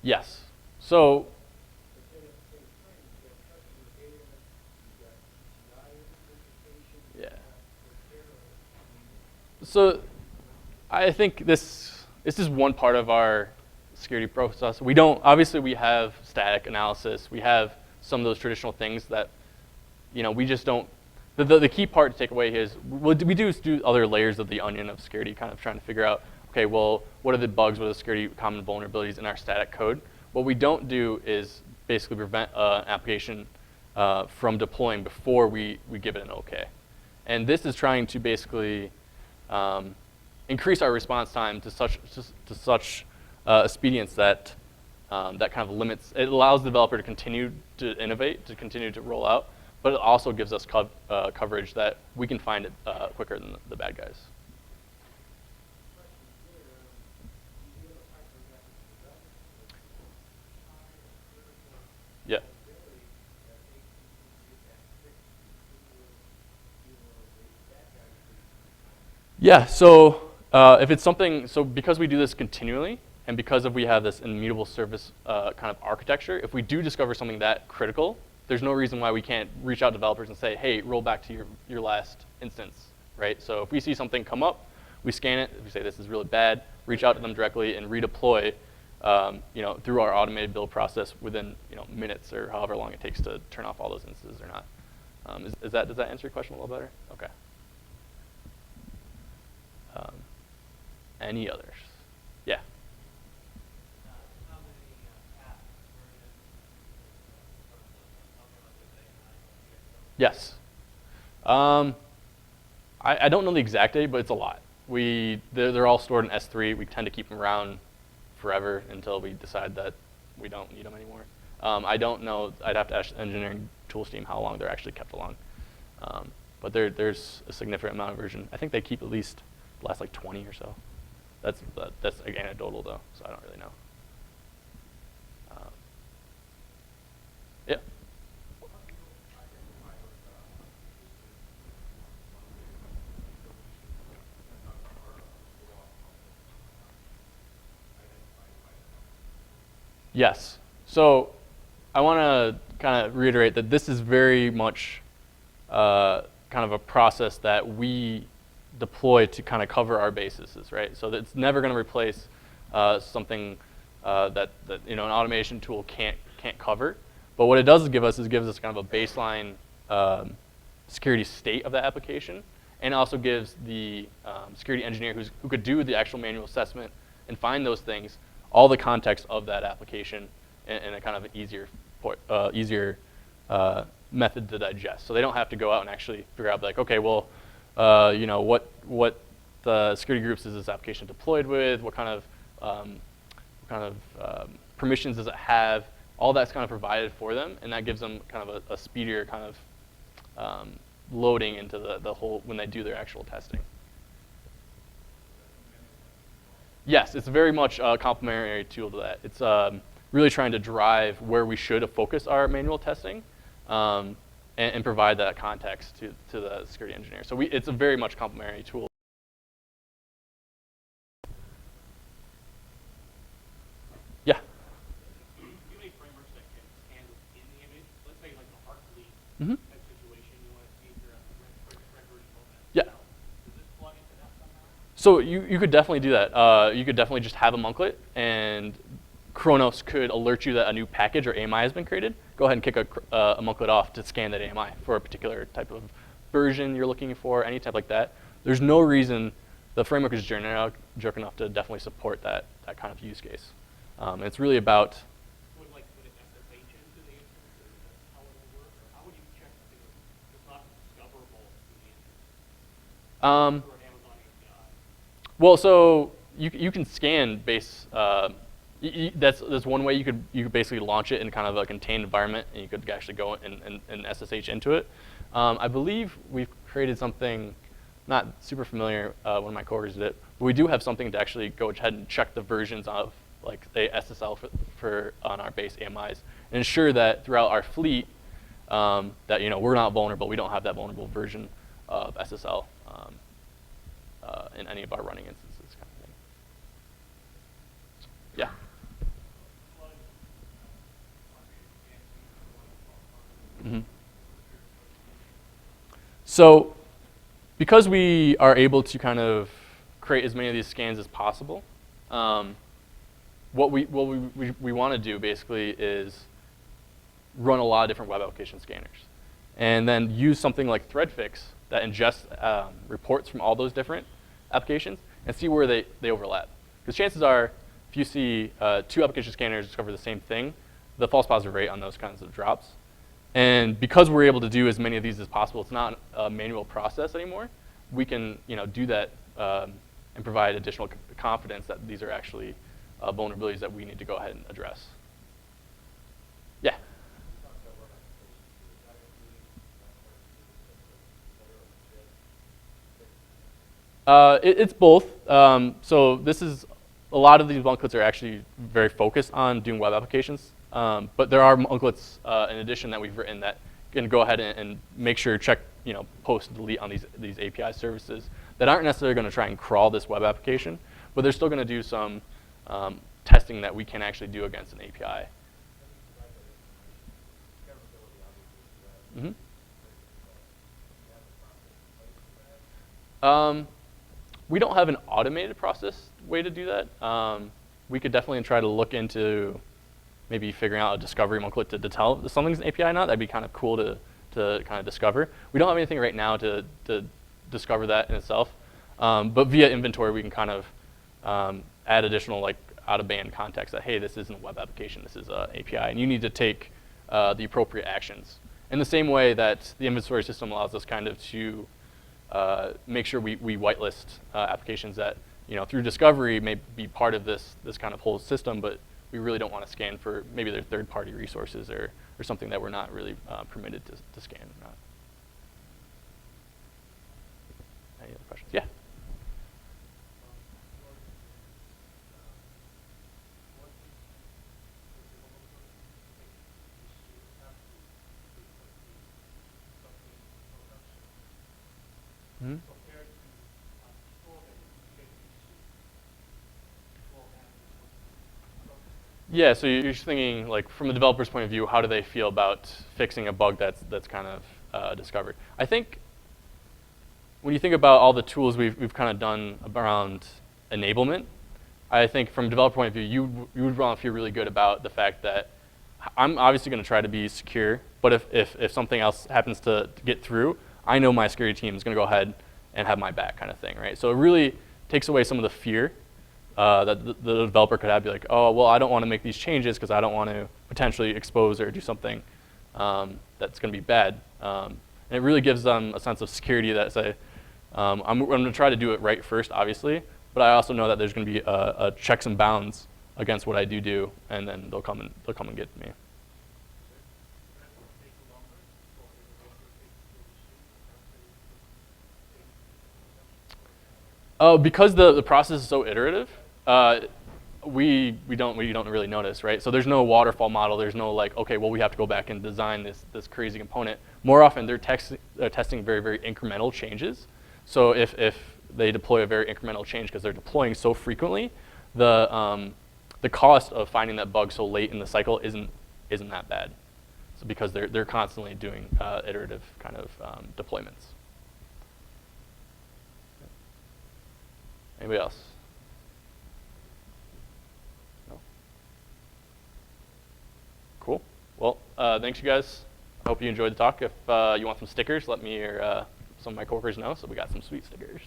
Yes. So yeah. So I think this is one part of our security process. We don't obviously we have static analysis. We have some of those traditional things that we just don't. The key part to take away is we do other layers of the onion of security, kind of trying to figure out, okay, well, what are the bugs, what are the security common vulnerabilities in our static code? What we don't do is basically prevent an application from deploying before we give it an OK. And this is trying to basically increase our response time to such expedience that that kind of limits, it allows the developer to continue to innovate, to continue to roll out, but it also gives us coverage that we can find it quicker than the bad guys. Yeah. Yeah, so if it's something, so because we do this continually, and because we have this immutable service kind of architecture, if we do discover something that critical, there's no reason why we can't reach out to developers and say, hey, roll back to your last instance, right? So if we see something come up, we scan it, if we say this is really bad, reach out to them directly and redeploy through our automated build process within minutes or however long it takes to turn off all those instances or not. Does that answer your question a little better? Okay. Any others? Yeah. Yes. I don't know the exact date, but it's a lot. They're all stored in S3. We tend to keep them around forever until we decide that we don't need them anymore. I don't know. I'd have to ask the engineering tools team how long they're actually kept along. But there's a significant amount of version. I think they keep at least last like 20 or so. That's like anecdotal though, so I don't really know. Yeah. Yes. So I want to kind of reiterate that this is very much kind of a process that we deploy to kind of cover our bases, right? So it's never going to replace something that an automation tool can't cover. But what it does give us is gives us kind of a baseline security state of the application, and also gives the security engineer who could do the actual manual assessment and find those things all the context of that application in a kind of easier method to digest. So they don't have to go out and actually figure out like, okay, well, what the security groups is this application deployed with? What kind of permissions does it have? All that's kind of provided for them, and that gives them kind of a speedier kind of loading into the whole when they do their actual testing. Yes, it's very much a complementary tool to that. It's really trying to drive where we should focus our manual testing and provide that context to the security engineer. So it's a very much complementary tool. Yeah. Do you have any frameworks that can scan within the image? Let's say like a Heartbleed type situation, you want to see if you're at the red version of that. Yeah. Does this plug into that somehow? So you could definitely do that. You could definitely just have a monklet, and Khronos could alert you that a new package or AMI has been created. Go ahead and kick a monklet off to scan that AMI for a particular type of version you're looking for, any type like that. There's no reason the framework is jerk enough to definitely support that kind of use case. It's really about. Would it SSH into the instance, or is that how it will work? Or how would you check if it's not discoverable in the instance? Or an Amazon API? Well, so you can scan base. That's one way you could basically launch it in kind of a contained environment, and you could actually go and SSH into it. I believe we've created something, not super familiar. One of my coworkers did it, but we do have something to actually go ahead and check the versions of like the SSL for on our base AMIs, and ensure that throughout our fleet that we're not vulnerable. We don't have that vulnerable version of SSL in any of our running instances, kind of thing. Yeah. Plug So because we are able to kind of create as many of these scans as possible, what we want to do basically is run a lot of different web application scanners, and then use something like Threadfix that ingests reports from all those different applications and see where they overlap. Because chances are, if you see 2 application scanners discover the same thing, the false positive rate on those kinds of drops. And because we're able to do as many of these as possible, it's not a manual process anymore. We can do that and provide additional confidence that these are actually vulnerabilities that we need to go ahead and address. Yeah. It's both. So this is, a lot of these monklets are actually very focused on doing web applications. But there are monklets in addition that we've written that can go ahead and make sure, check, post, delete on these API services that aren't necessarily going to try and crawl this web application, but they're still going to do some testing that we can actually do against an API. We don't have an automated process way to do that. We could definitely try to look into maybe figuring out a discovery monklet to tell if something's an API or not. That'd be kind of cool to kind of discover. We don't have anything right now to discover that in itself. But via inventory, we can kind of add additional like out-of-band context that, hey, this isn't a web application, this is an API, and you need to take the appropriate actions. In the same way that the inventory system allows us kind of to make sure we whitelist applications that, through discovery may be part of this kind of whole system, but we really don't want to scan for maybe their third-party resources or something that we're not really permitted to scan or not. Any other questions? Yeah. Mm-hmm. Yeah, so you're just thinking, like, from the developer's point of view, how do they feel about fixing a bug that's kind of discovered? I think when you think about all the tools we've kind of done around enablement, I think from a developer point of view, you would want to feel really good about the fact that I'm obviously going to try to be secure, but if something else happens to get through, I know my security team is going to go ahead and have my back, kind of thing, right? So it really takes away some of the fear that the developer could have, be like, oh, well, I don't want to make these changes because I don't want to potentially expose or do something that's going to be bad. And it really gives them a sense of security that say, I'm going to try to do it right first, obviously, but I also know that there's going to be a checks and bounds against what I do, and then they'll come and get me. Because the process is so iterative, we don't really notice, right? So there's no waterfall model. There's no like, okay, well, we have to go back and design this crazy component. More often, they're testing very, very incremental changes. So if they deploy a very incremental change because they're deploying so frequently, the cost of finding that bug so late in the cycle isn't that bad. So because they're constantly doing iterative kind of deployments. Anybody else? No? Cool. Well, thanks, you guys. I hope you enjoyed the talk. If you want some stickers, let me or some of my coworkers know. So we got some sweet stickers.